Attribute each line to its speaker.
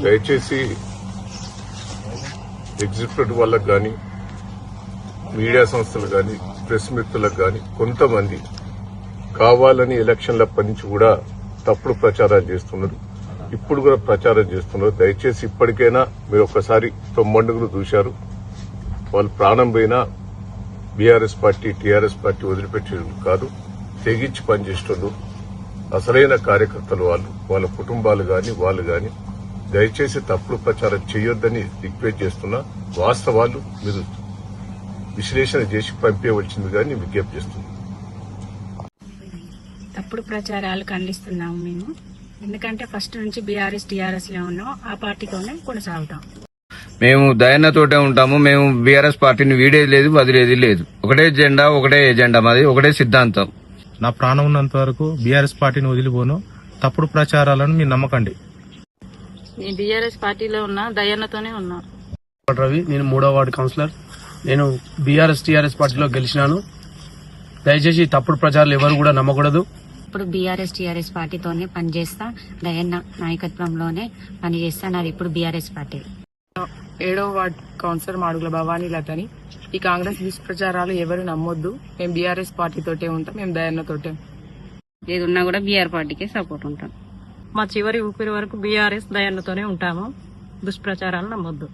Speaker 1: దయచేసి ఎగ్జిక్యూటివ్ వాళ్ళకు కానీ మీడియా సంస్థలు కానీ ప్రెస్ మిత్రులకు కానీ కొంతమంది కావాలని ఎలక్షన్ల నుంచి కూడా తప్పుడు ప్రచారాలు చేస్తున్నారు. ఇప్పుడు కూడా ప్రచారం చేస్తున్నారు. దయచేసి ఇప్పటికైనా మీరు ఒక్కసారి తొమ్మండుగులు చూశారు. వాళ్ళు ప్రాణం పోయినా బీఆర్ఎస్ పార్టీ టీఆర్ఎస్ పార్టీ వదిలిపెట్టేది కాదు. తెగించి పనిచేస్తున్నారు అసలైన కార్యకర్తలు వాళ్ళ కుటుంబాలు గాని వాళ్ళు గాని. దయచేసి తప్పుడు ప్రచారం చేయొద్దని రిక్వెస్ట్ చేస్తున్నా. వాస్తవాలు మీరు విశ్లేషణ చేసి పంపేయవలసింది కానీ విజ్ఞప్తి చేస్తుంది.
Speaker 2: తప్పుడు ప్రచారాలు ఖండిస్తున్నాము మేము. ఎందుకంటే ఫస్ట్ నుంచి బీఆర్ఎస్ టీఆర్ఎస్ లో ఉన్నాం, ఆ పార్టీతోనే కొనసాగుతాం.
Speaker 3: మేము దయన్నతోటే ఉంటాము. మేము బీఆర్ఎస్ పార్టీని వీడేది లేదు, వదిలేది లేదు. ఒకటే జెండా, ఒకటే ఎజెండా, మాది ఒకటే సిద్ధాంతం.
Speaker 4: నా ప్రాణం ఉన్నంత వరకు బీఆర్ఎస్ పార్టీని వదిలిపోను. తప్పుడు ప్రచారాలను మీరు నమ్మకండి.
Speaker 2: నేను బీఆర్ఎస్ పార్టీలో ఉన్నా, దయన్నతోనే ఉన్నా.
Speaker 5: రవి, నేను 3వ వార్డు కౌన్సిలర్. నేను బీఆర్ఎస్ టీఆర్ఎస్ పార్టీలో గెలిచినాను. దయచేసి తప్పుడు ప్రచారాలు ఎవరు కూడా నమ్మకూడదు.
Speaker 2: ఇప్పుడు బీఆర్ఎస్ టీఆర్ఎస్ పార్టీతోనే పనిచేస్తా, దయన్న నాయకత్వంలోనే పనిచేస్తా. నాది ఇప్పుడు బీఆర్ఎస్ పార్టీ.
Speaker 6: 7వ వార్డు కౌన్సిలర్ మాడుగుల భవానీ లతని. ఈ కాంగ్రెస్ దుష్ప్రచారాలు ఎవరు నమ్మొద్దు. మేము బీఆర్ఎస్ పార్టీతోటే ఉంటాం, మేము దయన్నతోటే.
Speaker 2: ఏది ఉన్నా కూడా బీఆర్ పార్టీకే సపోర్ట్ ఉంటాం.
Speaker 7: మా చివరి ఊపిరి వరకు బీఆర్ఎస్ దయన్నతోనే ఉంటాము. దుష్ప్రచారాలు నమ్మొద్దు.